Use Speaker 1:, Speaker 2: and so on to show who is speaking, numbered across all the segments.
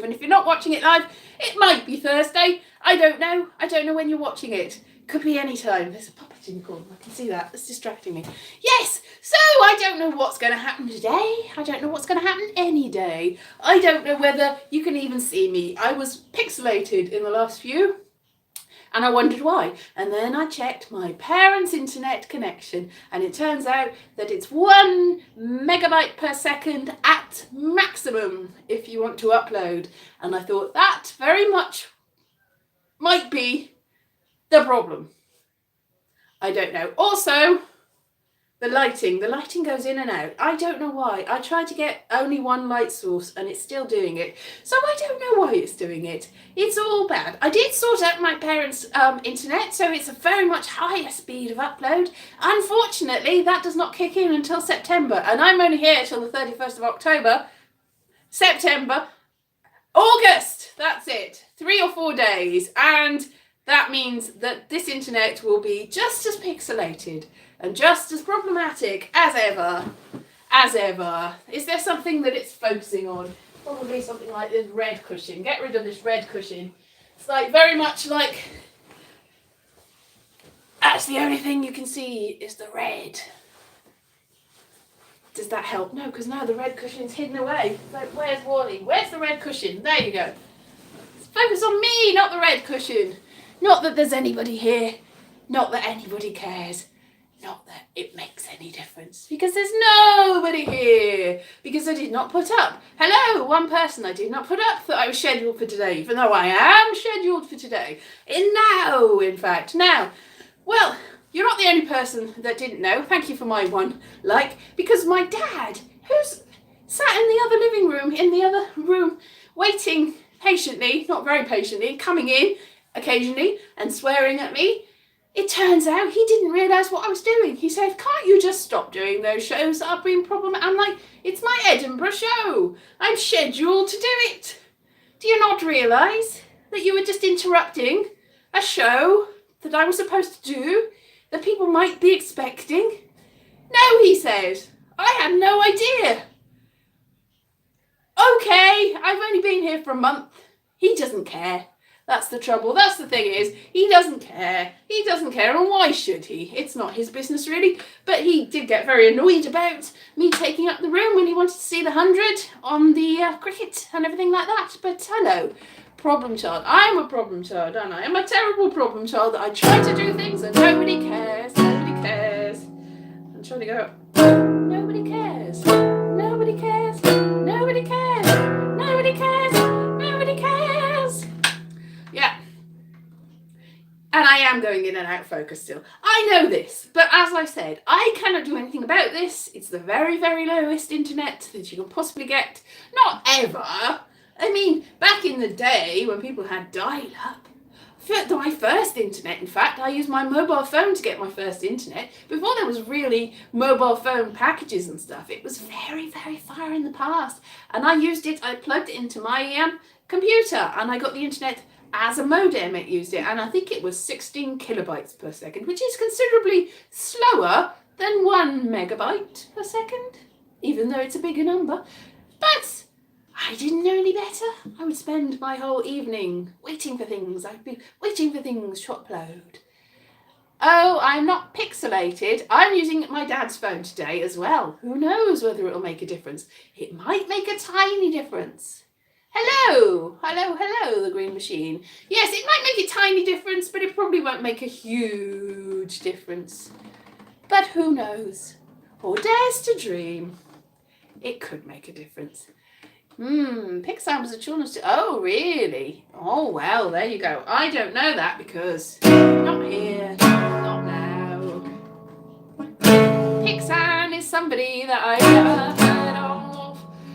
Speaker 1: live. And if you're not watching it live, it might be Thursday. I don't know. I don't know when you're watching it. Could be any time. There's a puppet in the corner. I can see that. It's distracting me. Yes. So I don't know what's going to happen today. I don't know what's going to happen any day. I don't know whether you can even see me. I was pixelated in the last few. And I wondered why. And then I checked my parents' internet connection, and it turns out that it's 1 megabyte per second at maximum if you want to upload. And I thought that very much might be the problem. I don't know. Also, the lighting goes in and out. I don't know why. I tried to get only one light source and it's still doing it. So I don't know why it's doing it. It's all bad. I did sort out my parents' internet, so it's a very much higher speed of upload. Unfortunately, that does not kick in until September, and I'm only here till the 31st of October. September, August, that's it. 3 or 4 days, and that means that this internet will be just as pixelated and just as problematic as ever. As ever. Is there something that it's focusing on? Probably something like this red cushion. Get rid of this red cushion. It's like very much like, that's the only thing you can see is the red. Does that help? No, because now the red cushion's hidden away. Like, where's Wally? Where's the red cushion? There you go. Focus on me, not the red cushion. Not that there's anybody here. Not that anybody cares. Not that it makes any difference. Because there's nobody here. Because I did not put up. Hello, one person I did not put up that I was scheduled for today. Even though I am scheduled for today. In fact. Now, well, you're not the only person that didn't know. Thank you for my one like. Because my dad, who's sat in the other living room, in the other room, waiting patiently, not very patiently, coming in occasionally and swearing at me. It turns out he didn't realise what I was doing. He said, can't you just stop doing those shows that have been problematic? I'm like, it's my Edinburgh show. I'm scheduled to do it. Do you not realise that you were just interrupting a show that I was supposed to do, that people might be expecting? No, he said. I had no idea. Okay, I've only been here for a month. He doesn't care. That's the trouble. That's the thing is, he doesn't care. He doesn't care, and why should he? It's not his business, really. But he did get very annoyed about me taking up the room when he wanted to see the 100 on the cricket and everything like that. But hello, problem child. I'm a problem child, aren't I? I'm a terrible problem child that I try to do things and nobody cares. Nobody cares. I'm trying to go, nobody cares. Nobody cares. Nobody cares. Nobody cares. Nobody cares. Yeah. And I am going in and out of focus still. I know this, but as I said, I cannot do anything about this. It's the very, very lowest internet that you can possibly get. Not ever. I mean, back in the day when people had dial-up, for my first internet, in fact, I used my mobile phone to get my first internet. Before there was really mobile phone packages and stuff, it was very, very far in the past. And I used it, I plugged it into my computer and I got the internet as a modem. It used it, and I think it was 16 kilobytes per second, which is considerably slower than 1 megabyte per second, even though it's a bigger number. But I didn't know any better. I would spend my whole evening waiting for things. I'd be waiting for things to upload. Oh, I'm not pixelated. I'm using my dad's phone today as well. Who knows whether it'll make a difference? It might make a tiny difference. Hello, hello, hello, the green machine. Yes, it might make a tiny difference, but it probably won't make a huge difference. But who knows? Or dares to dream. It could make a difference. Pixar was a children's... Oh, really? Oh, well, there you go. I don't know that because not here, not now. Pixar is somebody that I've never heard of.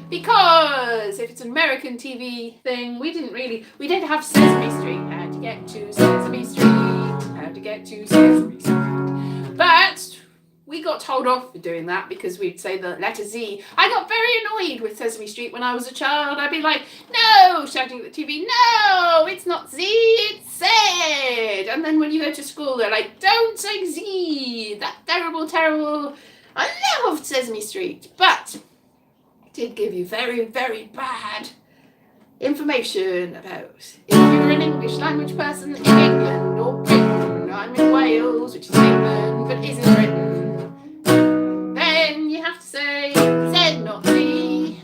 Speaker 1: Because if it's an American TV thing, we did have Sesame Street. How to get to Sesame Street. How to get to Sesame Street. But we got told off for doing that because we'd say the letter Z. I got very annoyed with Sesame Street when I was a child. I'd be like, no, shouting at the TV, no, it's not Z, it's said. And then when you go to school, they're like, don't say Z, that terrible, terrible. I loved Sesame Street, but it did give you very, very bad information about if you're an English language person in England or Britain. I'm in Wales, which is England, but isn't Britain. Then you have to say Z, not Z,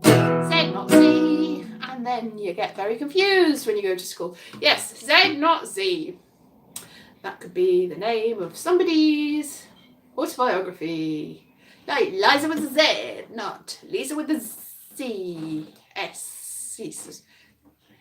Speaker 1: Z, not Z, and then you get very confused when you go to school. Yes, Z, not Z. That could be the name of somebody's autobiography. Like Liza with a Z, not Lisa with a Z. S.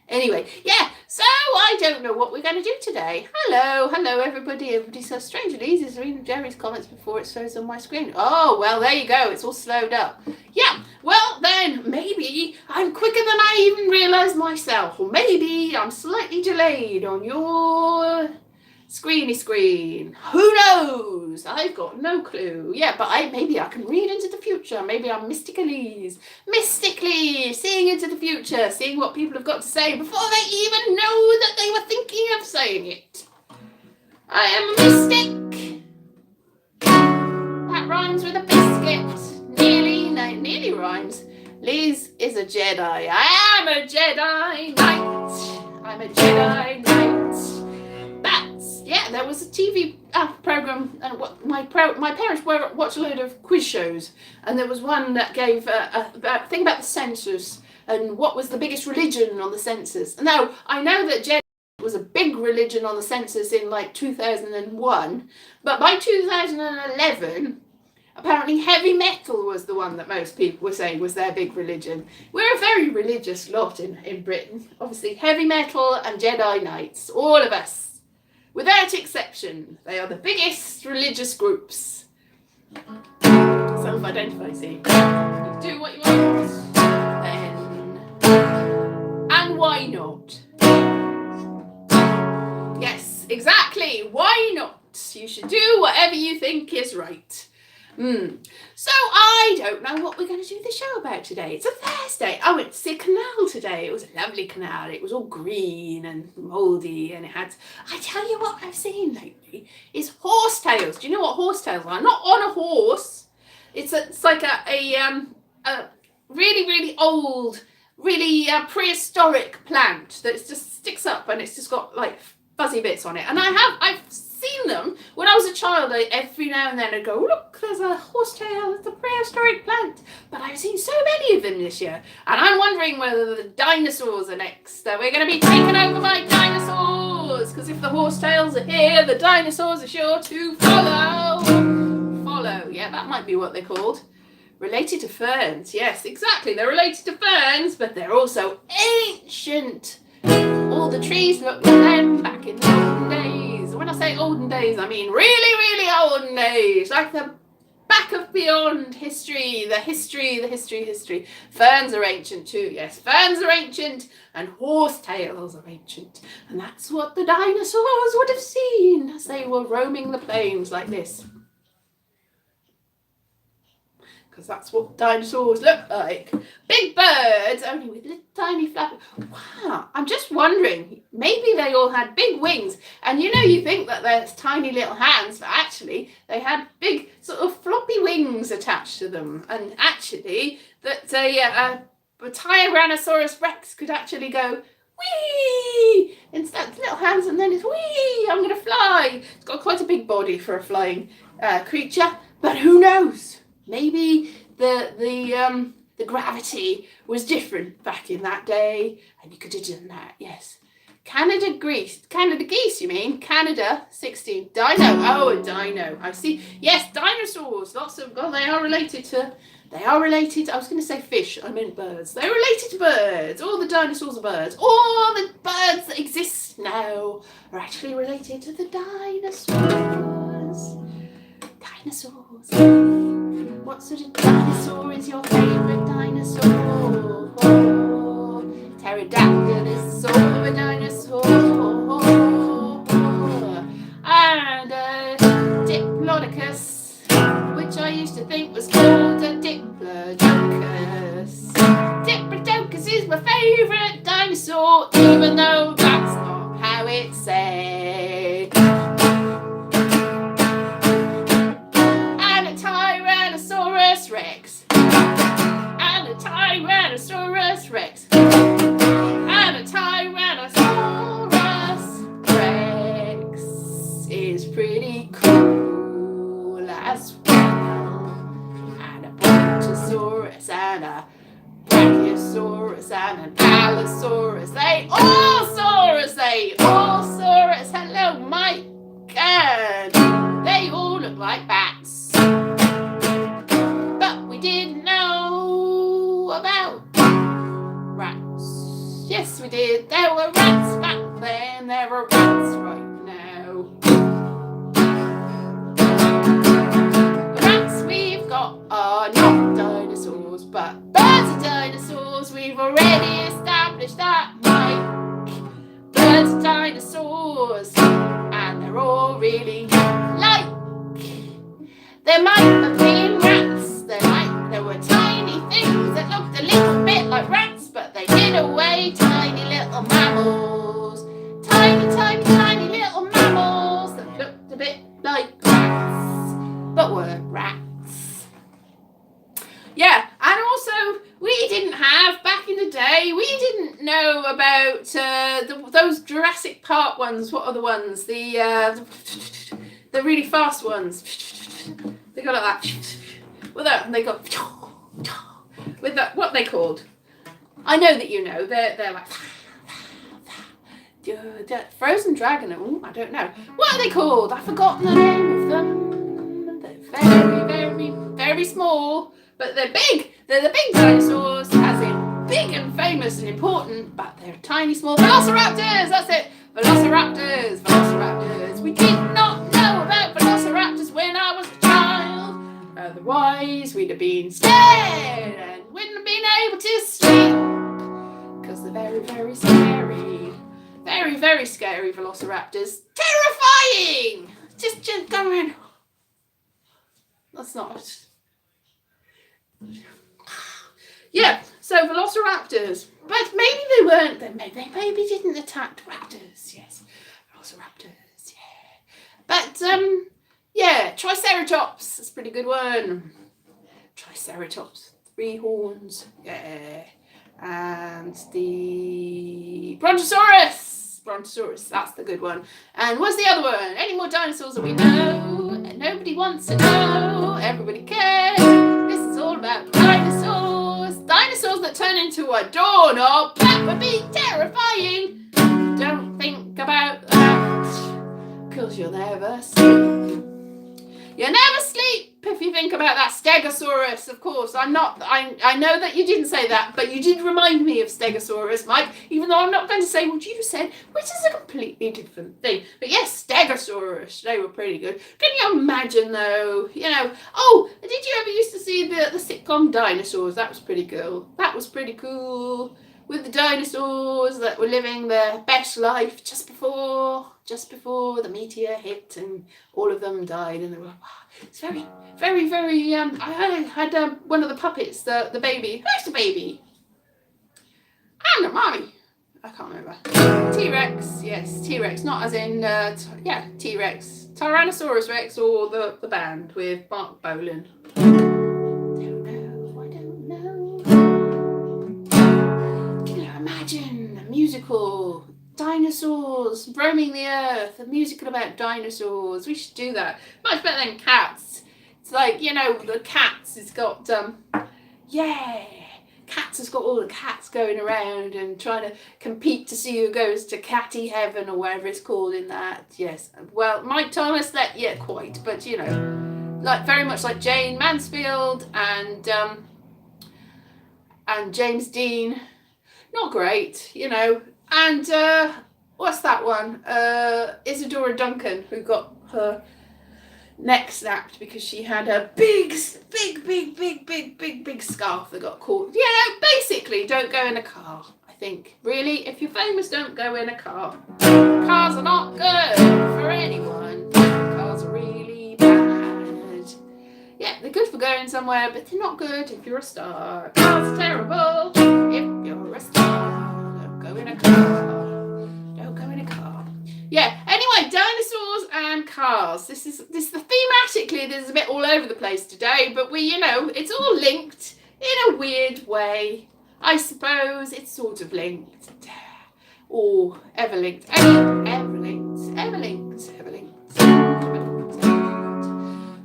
Speaker 1: Anyway, yeah, so I don't know what we're going to do today. Hello everybody. Everybody's so strange. Elise is reading Jerry's comments before it shows on my screen. Oh, well, there you go. It's all slowed up. Yeah, well, then maybe I'm quicker than I even realised myself. Or maybe I'm slightly delayed on your screeny screen. Who knows? I've got no clue. Yeah, but maybe I can read into the future. Maybe I'm mystically seeing into the future, seeing what people have got to say before they even know that they were thinking of saying it. I am a mystic. That rhymes with a biscuit. Nearly rhymes. Liz is a Jedi. I am a Jedi Knight. I'm a Jedi Knight. Yeah, there was a TV program, and my parents watched a load of quiz shows, and there was one that gave a thing about the census and what was the biggest religion on the census. Now, I know that Jedi was a big religion on the census in like 2001, but by 2011, apparently heavy metal was the one that most people were saying was their big religion. We're a very religious lot in Britain. Obviously, heavy metal and Jedi Knights, all of us. Without exception, they are the biggest religious groups. Self-identify, see. You do what you want, then... And why not? Yes, exactly. Why not? You should do whatever you think is right. So I don't know what we're going to do the show about today. It's a Thursday. I went to see a canal today. It was a lovely canal. It was all green and mouldy, and it had, I tell you what I've seen lately is horsetails. Do you know what horsetails are? Not on a horse. It's like a really old, really prehistoric plant that just sticks up, and it's just got like fuzzy bits on it. And I've seen them when I was a child. Every now and then I'd go, look, there's a horsetail, it's a prehistoric plant. But I've seen so many of them this year, and I'm wondering whether the dinosaurs are next. We're going to be taken over by dinosaurs, because if the horsetails are here, the dinosaurs are sure to follow. Yeah, that might be what they're called. Related to ferns. Yes, exactly. They're related to ferns, but they're also ancient. All the trees look like them back in the olden days. When I say olden days, I mean really olden days. Like the back of beyond history, the history. Ferns are ancient too, yes. Ferns are ancient, and horsetails are ancient. And that's what the dinosaurs would have seen as they were roaming the plains like this. Because that's what dinosaurs look like. Big birds, only with little tiny flappy. Wow, I'm just wondering, maybe they all had big wings. And you know, you think that there's tiny little hands, but actually they had big sort of floppy wings attached to them. And actually, that a Tyrannosaurus Rex could actually go, whee! Instead of little hands, and then it's whee! I'm going to fly. It's got quite a big body for a flying creature, but who knows? Maybe the gravity was different back in that day, and you could have done that. Yes, Canada geese. You mean Canada 16 dino? Oh, a dino. I see. Yes, dinosaurs. Lots of. Well, they are related. I was going to say fish. I meant birds. They're related to birds. All the dinosaurs are birds. All the birds that exist now are actually related to the dinosaurs. What sort of dinosaur is your favourite dinosaur? Pterodactyl is sort of a dinosaur. And Diplodocus, which I used to think was called a Diplodocus. Diplodocus is my favourite dinosaur, even though that's not how it's said. Rex. And a Tyrannosaurus Rex. Allosaurus. They all saw us. They all saw us. Hello, Mike. And they all look like bats. But we didn't know about rats. Yes, we did. There were rats back then. There are rats right now. The rats we've got are not dinosaurs, but birds are dinosaurs. We've already established that, Mike. Birds are dinosaurs, and they're all really like. There might have been rats. There were tiny things that looked a little bit like rats, but they hid away. Tiny little mammals. Tiny, tiny, tiny little mammals that looked a bit like rats, but were rats. Yeah, and also we didn't have, back in the day, we didn't know about those Jurassic Park ones. What are the ones? The really fast ones. They go like that. Well, they go with that. What are they called? I know that you know. They're like Frozen Dragon. Oh, I don't know. What are they called? I've forgotten the name of them. They're very, very, very small, but they're big. They're the big dinosaurs, as in big and famous and important, but they're tiny, small velociraptors. That's it. Velociraptors. Velociraptors. We did not know about velociraptors when I was a child. Otherwise, we'd have been scared and wouldn't have been able to sleep. Because they're very, very scary. Very, very scary velociraptors. Terrifying! Just go around. That's not. Yeah, so velociraptors. But maybe they weren't. They maybe didn't attack raptors. Yes, velociraptors. Yeah. But, yeah, Triceratops. That's a pretty good one. Triceratops. 3 horns. Yeah. And the Brontosaurus. Brontosaurus. That's the good one. And what's the other one? Any more dinosaurs that we know? And nobody wants to know. Everybody cares. This is all about dinosaurs. Dinosaurs that turn into a doorknob. That would be terrifying. Don't think about that. Because you'll never sleep. You'll never sleep if you think about that. Stegosaurus, of course. I know that you didn't say that, but you did remind me of Stegosaurus, Mike, even though I'm not going to say what you said, which is a completely different thing. But yes, Stegosaurus, they were pretty good. Can you imagine, though, did you ever used to see the sitcom Dinosaurs? That was pretty cool. That was pretty cool. With the dinosaurs that were living their best life just before the meteor hit and all of them died, and they were, wow, it's very, very, very, I had one of the puppets, the baby. Who's the baby? And the mommy. I can't remember. T-Rex, yes, T-Rex, not as in, T-Rex. Tyrannosaurus Rex or the band with Mark Bolan. I don't know. Can you imagine a musical? Dinosaurs roaming the earth, a musical about dinosaurs. We should do that. Much better than cats. It's like, the cats has got, Cats has got all the cats going around and trying to compete to see who goes to catty heaven or whatever it's called in that. Yes. Well, Mike Thomas, quite, but, very much like Jane Mansfield and James Dean. Not great, And what's that one? Isadora Duncan, who got her neck snapped because she had a big scarf that got caught. Basically, don't go in a car. I think, really, if you're famous, don't go in a car. Cars are not good for anyone. Cars are really bad. Yeah, they're good for going somewhere, but they're not good if you're a star. Cars are terrible if you're a star. Don't go in a car. Yeah, anyway, dinosaurs and cars. This is thematically, this is a bit all over the place today, but it's all linked in a weird way. I suppose it's sort of linked. Or ever linked. Ever linked.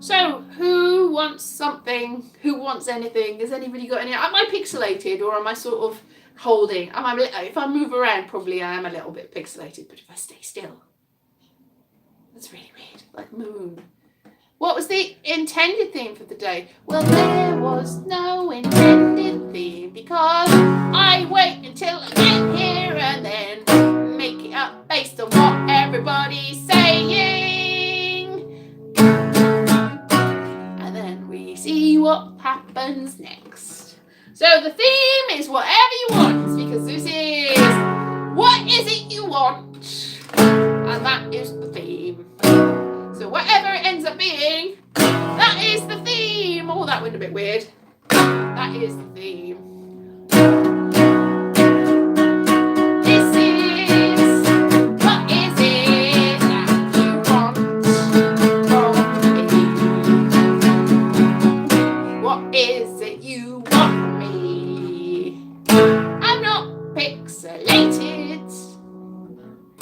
Speaker 1: So, who wants something? Who wants anything? Has anybody got any? Am I pixelated or am I sort of holding. If I move around, probably I am a little bit pixelated, but if I stay still, that's really weird, like moon. What was the intended theme for the day? Well, there was no intended theme because I wait until I get here and then make it up based on what everybody's saying. And then we see what happens next. So the theme is whatever you want, because this is what is it you want? And that is the theme. So whatever it ends up being, that is the theme. Oh, that went a bit weird. That is the theme. This is, what is it that you want from me? What is it you want from me? I'm not pixelated.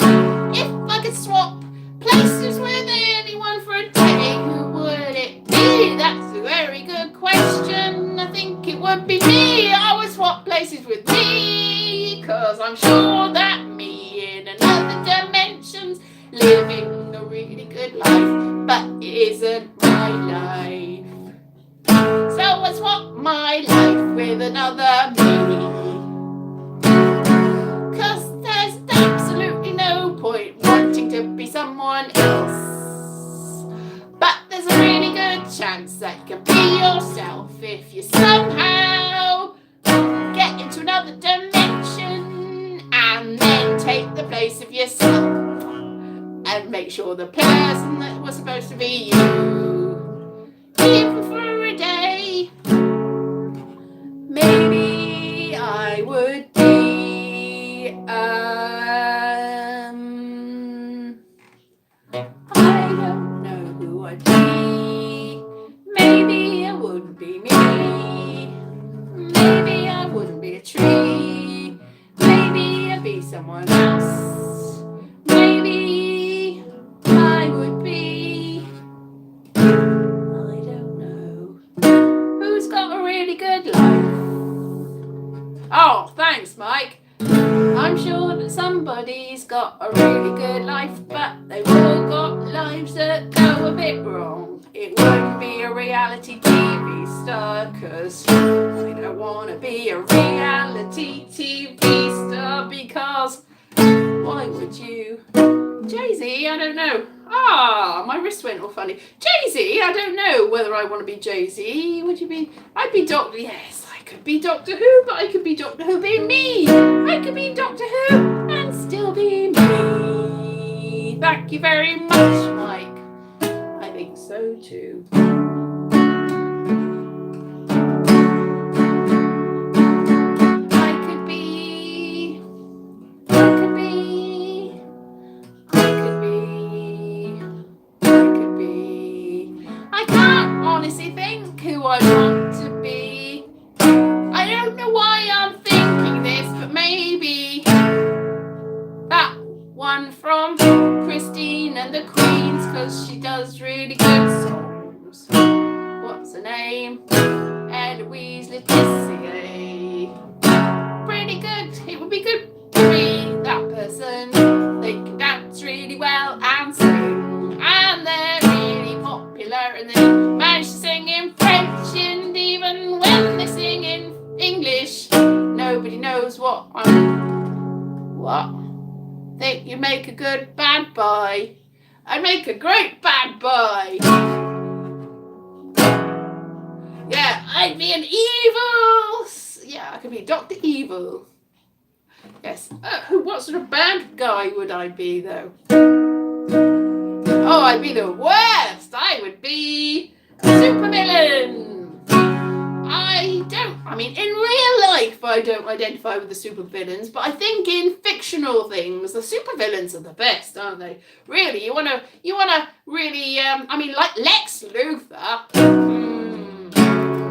Speaker 1: If I could swap places with anyone for a day, who would it be? That's a very good question. I think it would be me. I would swap places with me, cause I'm sure that me in another dimension's living a really good life, but it isn't my life. So I swap my life with another me, cause there's absolutely no point wanting to be someone else. But there's a really good chance that you can be yourself if you somehow get into another dimension and then take the place of yourself and make sure the person that was supposed to be you, even for a day, maybe I would be I don't know who I'd be. Maybe I wouldn't be me. Maybe I wouldn't be a tree. Maybe I'd be someone else. Maybe I would be, I don't know. Who's got a really good life? Oh, thanks, Mike. I'm sure that somebody's got a really good life, but they've all got lives that go a bit wrong. It wouldn't be a reality TV star, cause I don't want to be a reality TV star, because why would you? Jay-Z, I don't know. My wrist went all funny. Jay-Z, I don't know whether I want to be Jay-Z. Would you be? I'd be Doctor, yes. I could be Doctor Who, but I could be Doctor Who being me. I could be Doctor Who and still be me. Thank you very much, Mike. I think so too. I can't honestly think who I want to be. I don't know why I'm thinking this, but maybe that one from Christine and the Queens, cause she does really good songs. What's her name? Eloise Laetitia. Pretty good. It would be good to be that person. They can dance really well and sing, and they're really popular, and they manage to sing in French, and even when they sing in English, nobody knows what. Think you'd make a good bad boy? I'd make a great bad boy. Yeah, I'd be an evil. Yeah, I could be Dr. Evil. Yes. What sort of bad guy would I be, though? Oh, I'd be the worst. I would be a supervillain. In real life, I don't identify with the supervillains, but I think in fictional things, the supervillains are the best, aren't they? Really, you wanna really, like Lex Luthor.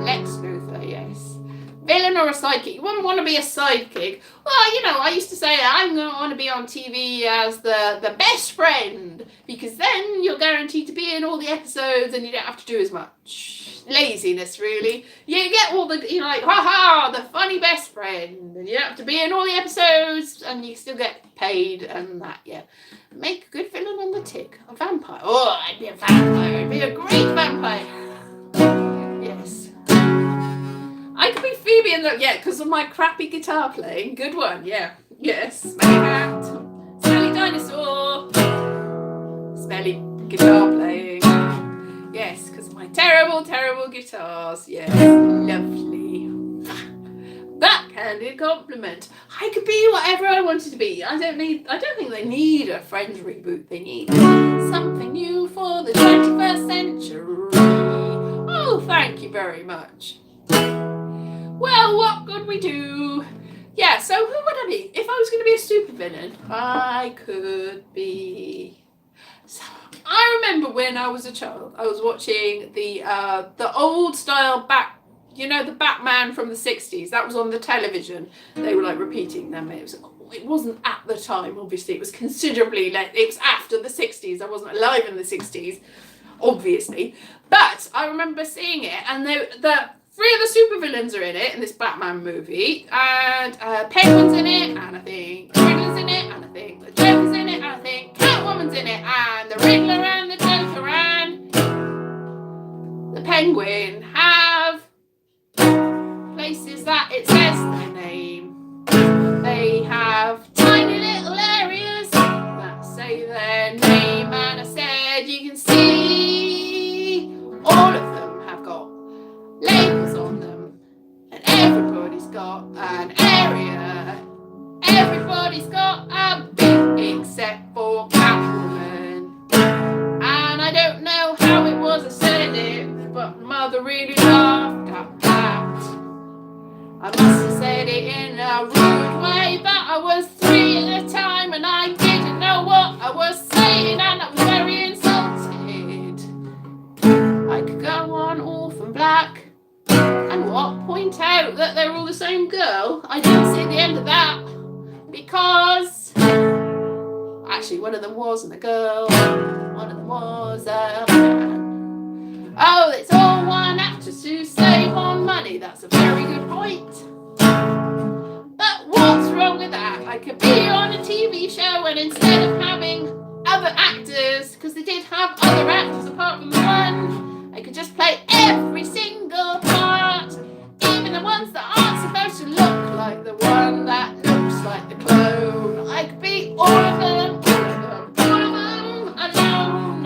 Speaker 1: Lex Luthor, yes. villain or a sidekick. You wouldn't want to be a sidekick. Well, you know, I used to say I'm going to want to be on TV as the best friend, because then you're guaranteed to be in all the episodes and you don't have to do as much. Laziness, really. You get all the, you know, like, haha, the funny best friend, and you don't have to be in all the episodes and you still get paid and that, yeah. Make a good villain on the tick. A vampire. Oh, I'd be a vampire. I'd be a great vampire. Yes. I could be Phoebe in the, yeah, because of my crappy guitar playing. Good one, yeah. Yes. Smelly hat. Smelly dinosaur. Smelly guitar playing. Yes, because of my terrible, terrible guitars. Yes. Lovely. Backhanded compliment. I could be whatever I wanted to be. I don't think they need a Friends reboot. They need something new for the 21st century. Oh, thank you very much. Well, what could we do? Yeah, so who would I be? If I was going to be a supervillain, I could be... So, I remember when I was a child, I was watching the old style the Batman from the 60s. That was on the television. They were like repeating them. It wasn't at the time, obviously. It was considerably late. It was after the 60s. I wasn't alive in the 60s, obviously. But I remember seeing it, and the three of the supervillains are in it, in this Batman movie. And Penguin's in it, and I think Riddler's in it, and I think the Joker's in it, and I think Catwoman's in it, and the Riddler and the Joker and the Penguin have places that it says their name. They have tiny little areas that say their name, and I said you can see all of them have got labels on them, and everybody's got an area. Everybody's got a bit except for Catwoman. And I don't know how it was I said it, but Mother really laughed at that. I must have said it in a rude way, but I was 3 at the time and I didn't know what I was saying, and I was very insulted. I could go on Orphan Black and point out that they're all the same girl. I didn't see the end of that, because actually one of them wasn't a girl, one of them was a man. Oh, it's all one actress to save on money. That's a very good point. But what's wrong with that? I could be on a TV show, and instead of having other actors, because they did have other actors apart from the one, I could just play every single part, even the ones that aren't supposed to look like the one that looks like the clone. I could be all of them, alone.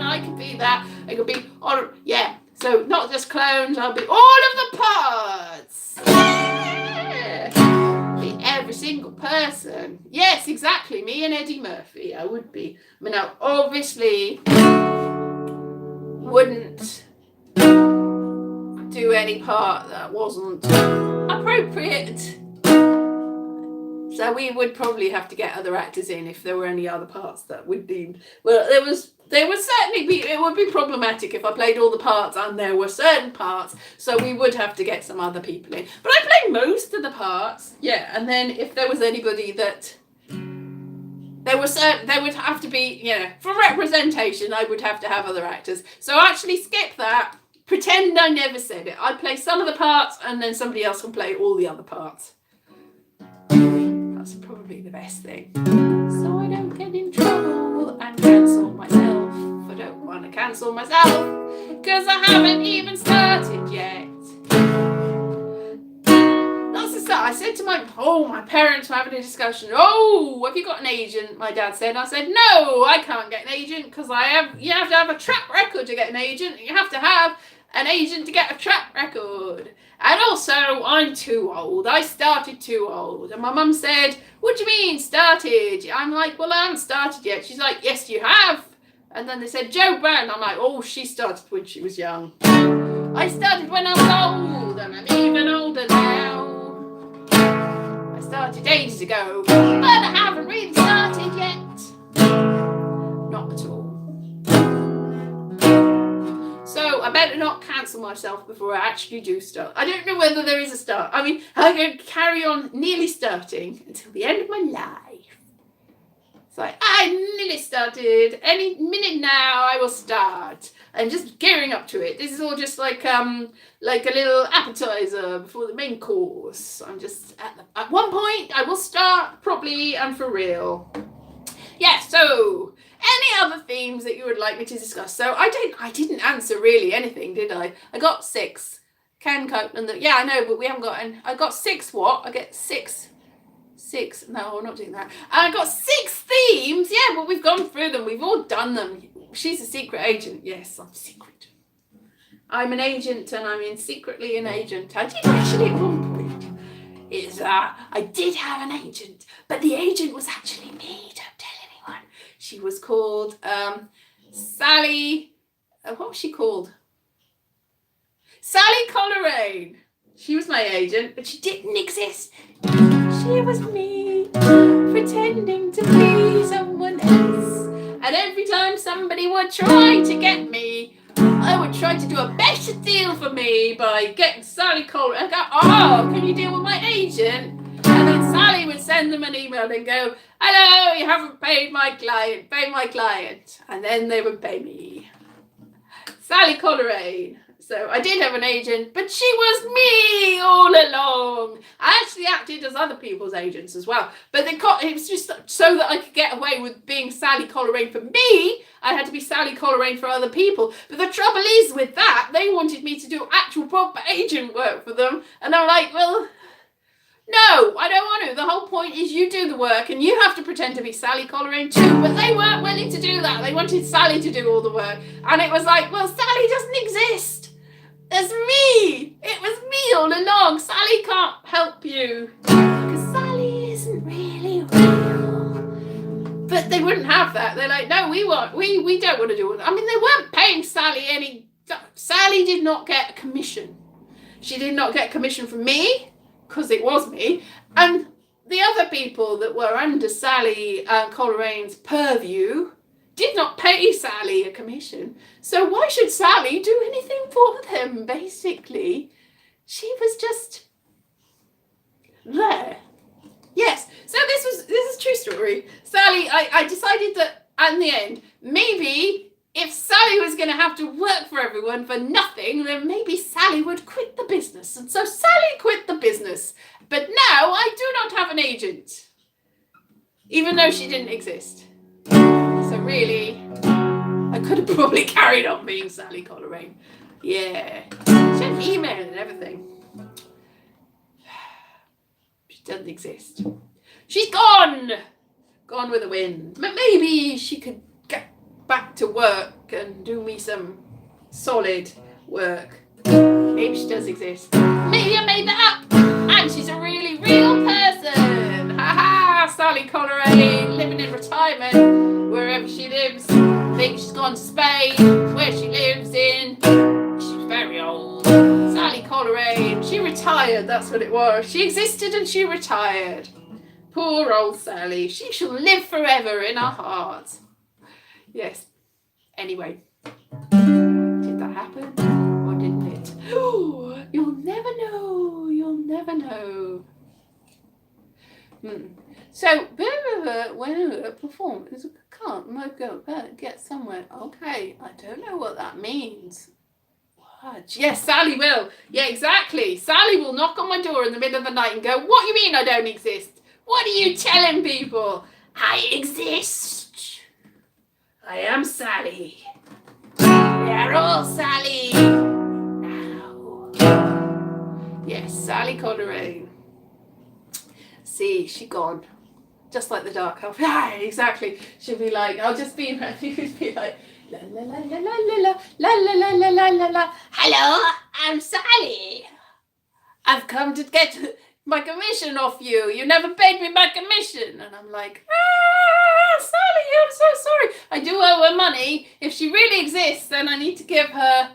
Speaker 1: I could be that. I could be all, yeah. So not just clones, I'll be all of the parts. Yeah. Be every single person. Yes, exactly. Me and Eddie Murphy, I would be. I mean, I obviously wouldn't do any part that wasn't appropriate. So we would probably have to get other actors in if there were any other parts that would be. Well, there would certainly be. It would be problematic if I played all the parts and there were certain parts. So we would have to get some other people in. But I played most of the parts, yeah. And then if there was anybody that there would have to be, for representation, I would have to have other actors. So actually skip that. Pretend I never said it. I play some of the parts, and then somebody else can play all the other parts. That's probably the best thing. So I don't get in trouble and cancel myself. I don't want to cancel myself, because I haven't even started yet. That's the start. I said to my parents were having a discussion. Oh, have you got an agent? My dad said. I said, no, I can't get an agent, because you have to have a track record to get an agent. You have to have an agent to get a track record. And also, I'm too old. I started too old. And my mum said, what do you mean, started? I'm like, well, I haven't started yet. She's like, yes, you have. And then they said, Jo Brand. I'm like, oh, she started when she was young. I started when I was old, and I'm even older now. I started ages ago, but I haven't really started yet. Not at all. So I better not cancel cancel myself before I actually do start. I don't know whether there is a start. I mean, I'm going to carry on nearly starting until the end of my life. It's like, I nearly started. Any minute now I will start. I'm just gearing up to it. This is all just like a little appetizer before the main course. I'm just at one point I will start properly and for real. Yeah, so any other themes that you would like me to discuss? So I didn't answer really anything, did I? I got 6. Ken Copeland, yeah, I know, but we haven't got any. I got 6 what? I get 6. No, I'm not doing that. I got 6 themes. Yeah, but we've gone through them. We've all done them. She's a secret agent. Yes, I'm secret. I'm an agent and I'm secretly an agent. I did actually at one point. I did have an agent, but the agent was actually me. Don't tell anyone. She was called Sally. What was she called? Sally Coleraine. She was my agent, but she didn't exist. She was me, pretending to be someone else. And every time somebody would try to get me, I would try to do a better deal for me by getting Sally Coleraine and go, oh, can you deal with my agent? And then Sally would send them an email and go, hello, you haven't paid my client, pay my client. And then they would pay me. Sally Coleraine. So I did have an agent, but she was me all along. I actually acted as other people's agents as well. But it was just so that I could get away with being Sally Coleraine for me. I had to be Sally Coleraine for other people. But the trouble is with that, they wanted me to do actual proper agent work for them. And I'm like, well, no, I don't want to. The whole point is you do the work and you have to pretend to be Sally Coleraine too. But they weren't willing to do that. They wanted Sally to do all the work. And it was like, well, Sally doesn't exist. There's me. It was me all along. Sally can't help you. Because Sally isn't really real. But they wouldn't have that. They're like, no, we don't want to do it. I mean, they weren't paying Sally any. Sally did not get a commission. She did not get a commission from me, because it was me. And the other people that were under Sally Coleraine's purview did not pay Sally a commission. So why should Sally do anything for them, basically? She was just there. Yes, so this is a true story. Sally, I decided that in the end, maybe if Sally was going to have to work for everyone for nothing, then maybe Sally would quit the business. And so Sally quit the business. But now I do not have an agent, even though she didn't exist. So really, I could have probably carried on being Sally Coleraine. Yeah. She had email and everything. She doesn't exist. She's gone! Gone with the wind. But maybe she could get back to work and do me some solid work. Maybe she does exist. Maybe I made that up. And she's a really real person. Ha-ha! Sally Coleraine, living in retirement, wherever she lives. I think she's gone to Spain, where she lives in. She's very old. Sally Coleraine. She retired, that's what it was. She existed and she retired. Poor old Sally. She shall live forever in our hearts. Yes. Anyway. Did that happen? Or didn't it? Oh, you'll never know. You'll never know. So, when a performance can't get somewhere. Okay, I don't know what that means. What? Yes, Sally will. Yeah, exactly. Sally will knock on my door in the middle of the night and go, what do you mean I don't exist? What are you telling people? I exist. I am Sally. We're all Sally. Now. Yes, Sally Coleraine. See, she gone. Just like the dark elf. Ah, exactly. She'll be like, I'll just be like, la la la la la la la la la la la la. Hello, I'm Sally. I've come to get my commission off you. You never paid me my commission. And I'm like, Sally, I'm so sorry. I do owe her money. If she really exists, then I need to give her.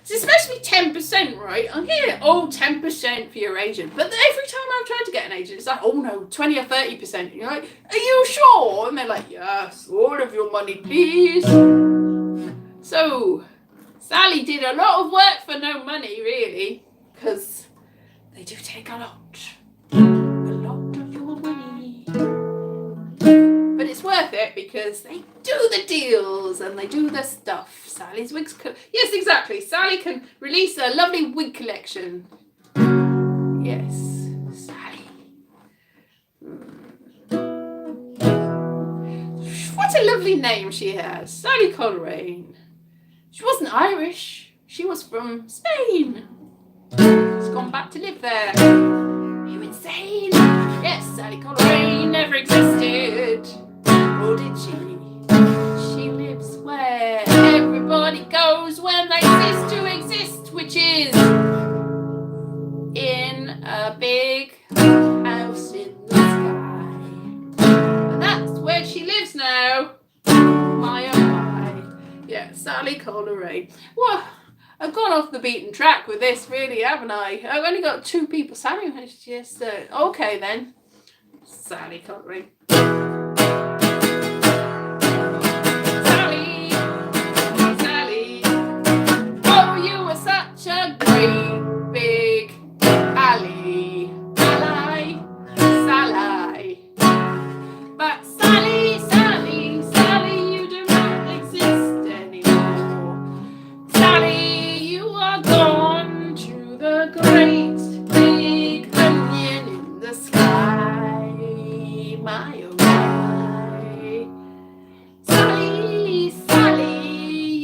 Speaker 1: It's especially 10%, right? I'm here, 10% for your agent. But every time I've tried to get an agent, it's like, oh no, 20 or 30%. And you're like, are you sure? And they're like, yes, all of your money, please. So, Sally did a lot of work for no money, really, because they do take a lot of your money. But it's worth it because they do the deals and they do the stuff. Sally's wigs, yes, exactly. Sally can release a lovely wig collection. Yes, Sally. What a lovely name she has, Sally Coleraine. She wasn't Irish. She was from Spain. She's gone back to live there. Are you insane? Yes, Sally Coleraine never existed. Or did she? She lives where everybody goes when they cease to exist, which is in a big house in the sky. And that's where she lives now. My oh my. Yeah, Sally Coleraine. Well, I've gone off the beaten track with this, really, haven't I? I've only got 2 people. Sally, just okay then. Sally Coleraine. Sally. Oh, you were such a great big ally. Sally. But Sally, you do not exist anymore. Sally, you are gone to the great big onion in the sky. My oh my. Sally,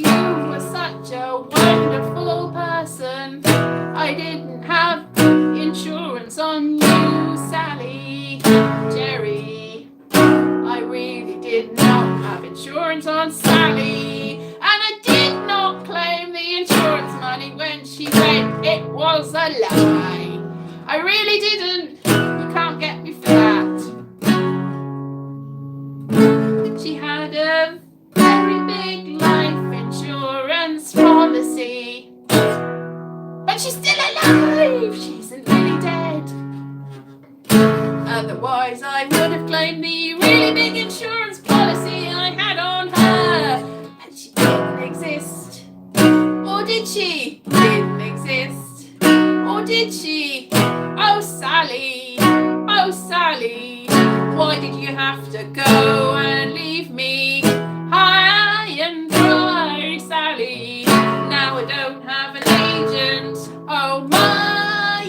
Speaker 1: you were such a wonderful person. I didn't have insurance on you, Sally. Jerry, I really did not have insurance on Sally. And I did not claim the insurance money when she went. It was a lie. I really didn't. You can't get me for that. She had a very big life insurance policy. But she's still alive. She isn't really dead. Otherwise, I would have claimed the really big insurance policy I had on her. But she didn't exist. Or did she? Didn't exist. Or did she? Oh, Sally. Oh, Sally. Why did you have to go and leave me high and dry, Sally? Now I don't have an agent. Oh my,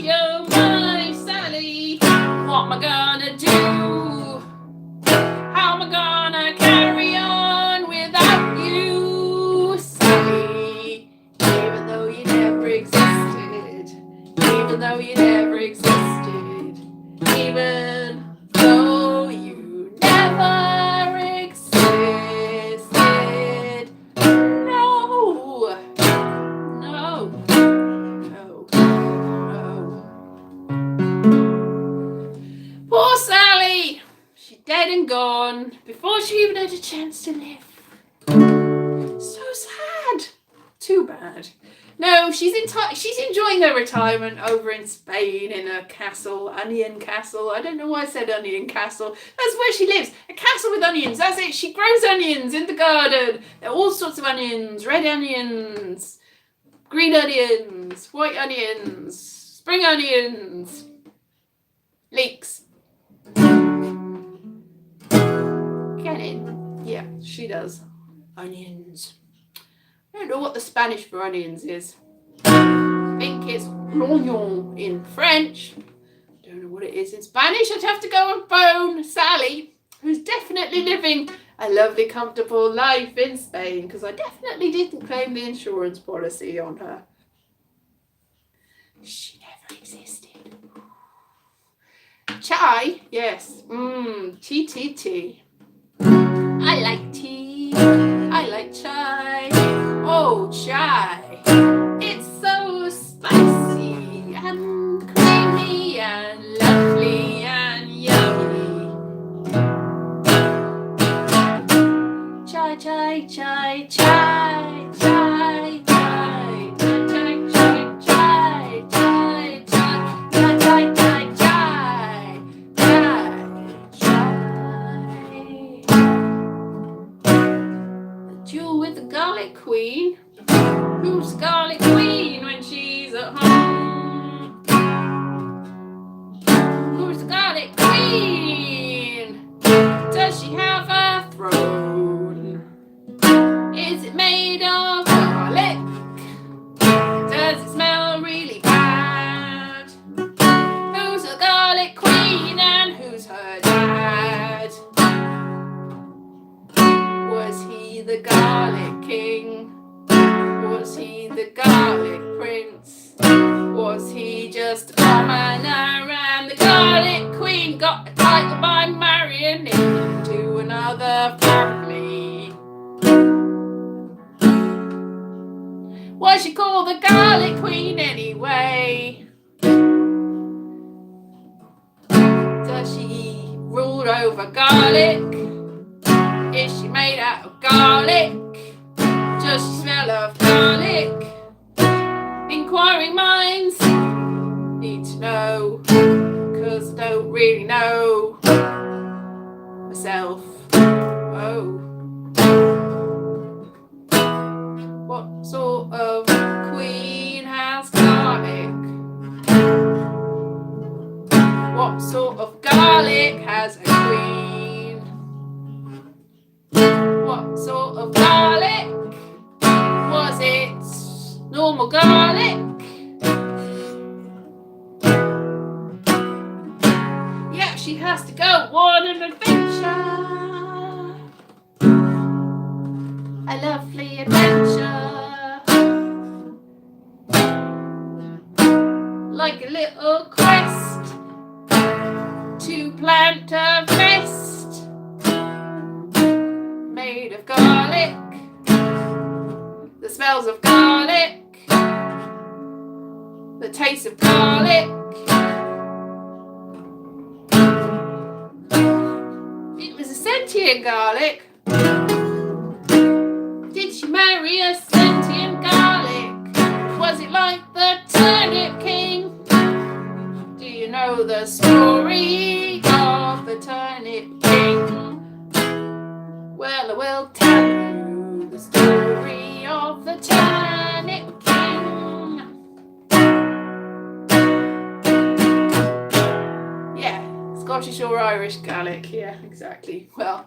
Speaker 1: Sally. What am I gonna do? How am I gonna carry on without you, Sally? Even though you never existed. Even though you never existed. Even though you never existed. No. No. No. No. Poor Sally. She's dead and gone before she even had a chance to live. So sad. Too bad. No, she's enjoying her retirement over in Spain in a castle, onion castle. I don't know why I said onion castle. That's where she lives. A castle with onions. That's it. She grows onions in the garden. There are all sorts of onions. Red onions, green onions, white onions, spring onions, leeks. Get in. Yeah, she does. Onions. I don't know what the Spanish for onions is. I think it's l'oignon in French. Don't know what it is in Spanish. I'd have to go and phone Sally, who's definitely living a lovely, comfortable life in Spain, because I definitely didn't claim the insurance policy on her. She never existed. Chai? Yes. Tea. I like tea. I like chai. Oh, chai. It's so spicy and creamy and lovely and yummy. Chai, chai, chai, chai, chai, chai, chai, chai, chai, chai, chai, chai, chai, chai, chai, chai. The duel with the garlic queen. Who's the garlic queen when she's at home? Who's the garlic queen? Does she have a throne? Is it made of garlic? Does it smell really bad? Who's the garlic queen and who's her dad? Was he the garlic king? Was he the garlic prince? Was he just a commoner and the garlic queen got a title by marrying into another family? Was she called the garlic queen anyway? Does she rule over garlic? Is she made out of garlic? Does she smell of garlic? Inquiring minds need to know, 'cause I don't really know myself. Oh. What sort of queen has garlic? What sort of garlic has a queen? What sort of garlic? Was it normal garlic? Yeah, she has to go on an adventure. A lovely adventure. Like a little quest to plant a vest made of garlic. The smells of garlic, the taste of garlic. It was a sentient garlic. Did she marry a sentient garlic? Was it like the Turnip King? Do you know the story of the Turnip King? Well, I will tell you the story of the Turnip King. Yeah, Scottish or Irish garlic. Yeah, exactly. Well,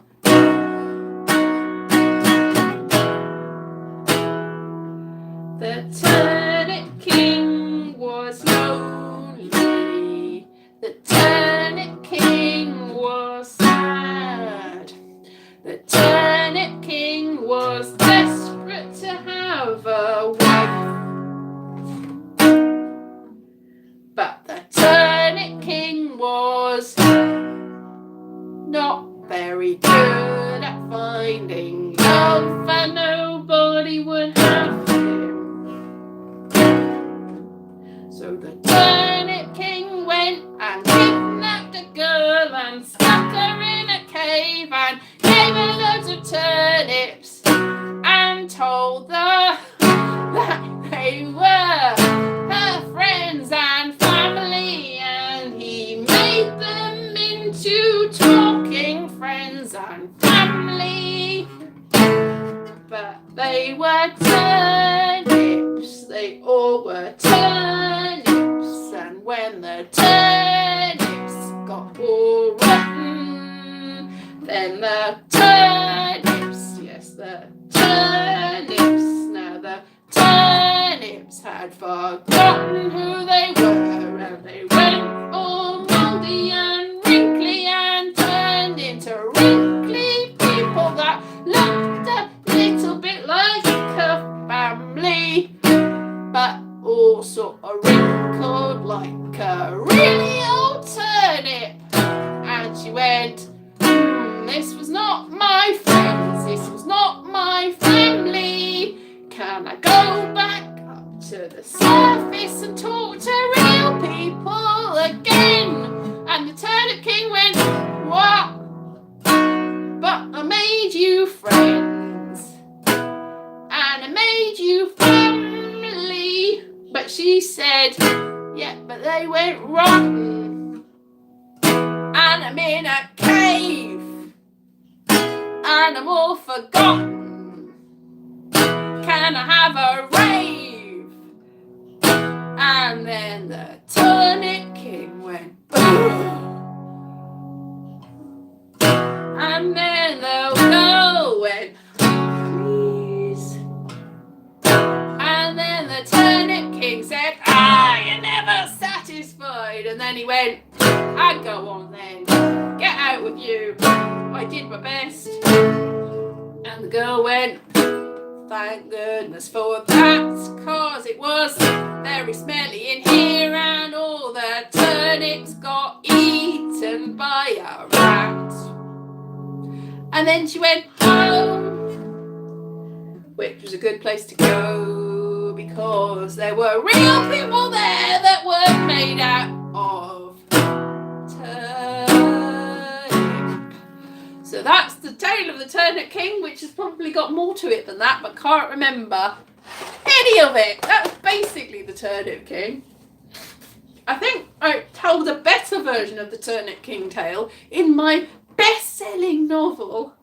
Speaker 1: the Turnip King was lonely. The Turnip King was sad. The Turnip King was desperate to have a wife. But the Turnip King was not very good at finding love, and nobody would have him. So the Turnip King went and kidnapped a girl and stuck her in a cave and gave her loads of turnips and told her that they were her friends and family, and he made them into talking friends and family. But they were turnips, they all were turnips, and when the turnips got all rotten, then the turnips, yes, the turnips, now the turnips had forgotten who they were, and they went all mouldy and wrinkly and turned into wrinkly people that looked a little bit like a family, but all sort of wrinkled like a really old turnip. And she went, this was not my friends, this was not my family. Can I go back up to the surface and talk to real people again? And the Turnip King went, what? But I made you friends, and I made you family. But she said, yeah, but they went rotten, and I'm in a cave, and I'm all forgotten. Can I have a raise? And then the Turnip King went boom. And then the girl went please. And then the Turnip King said, you're never satisfied. And then he went, I go on then, get out with you, I did my best. And the girl went, thank goodness for that, cause it was very smelly in here and all the turnips got eaten by a rat. And then she went home, which was a good place to go because there were real people there that weren't made out of turnip. So that's the tale of the Turnip King, which has probably got more to it than that, but can't remember any of it. That was basically the Turnip King. I think I told a better version of the Turnip King tale in my best-selling novel,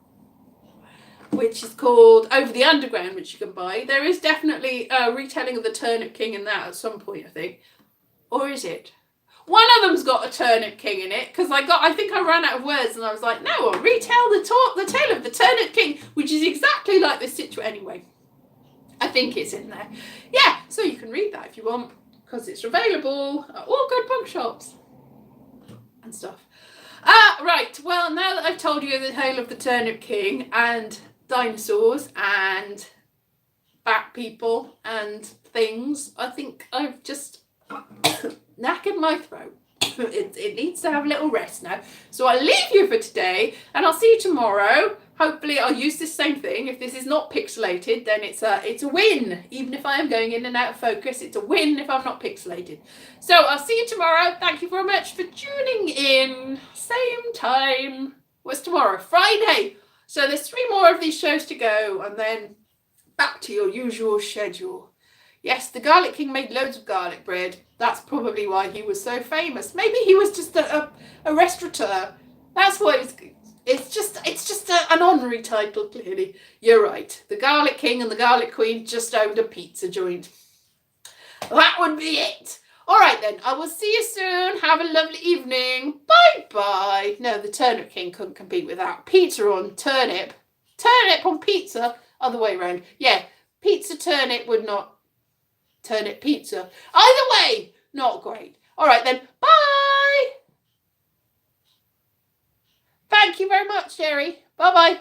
Speaker 1: which is called Over the Underground, which you can buy. There is definitely a retelling of the Turnip King in that at some point, I think. Or is it? One of them's got a Turnip King in it, because I think I ran out of words and I was like, no, I'll retell the tale of the Turnip King, which is exactly like this situation. Anyway, I think it's in there. Yeah, so you can read that if you want, because it's available at all good bookshops and stuff. Right, well, now that I've told you the tale of the Turnip King and dinosaurs and bat people and things, I think I've just knackered my throat. It needs to have a little rest now. So I'll leave you for today and I'll see you tomorrow. Hopefully I'll use this same thing. If this is not pixelated, then it's a win. Even if I am going in and out of focus, it's a win if I'm not pixelated. So I'll see you tomorrow. Thank you very much for tuning in. Same time. What's tomorrow? Friday. So there's 3 more of these shows to go and then back to your usual schedule. Yes, the Garlic King made loads of garlic bread. That's probably why he was so famous. Maybe he was just a restaurateur. That's why it's just an honorary title, clearly. You're right. The Garlic King and the Garlic Queen just owned a pizza joint. That would be it. All right then, I will see you soon. Have a lovely evening. Bye-bye. No, the Turnip King couldn't compete with that. Pizza on turnip. Turnip on pizza. Other way around. Yeah, pizza turnip would not. Turnip pizza. Either way, not great. All right then, bye. Thank you very much, Jerry. Bye-bye.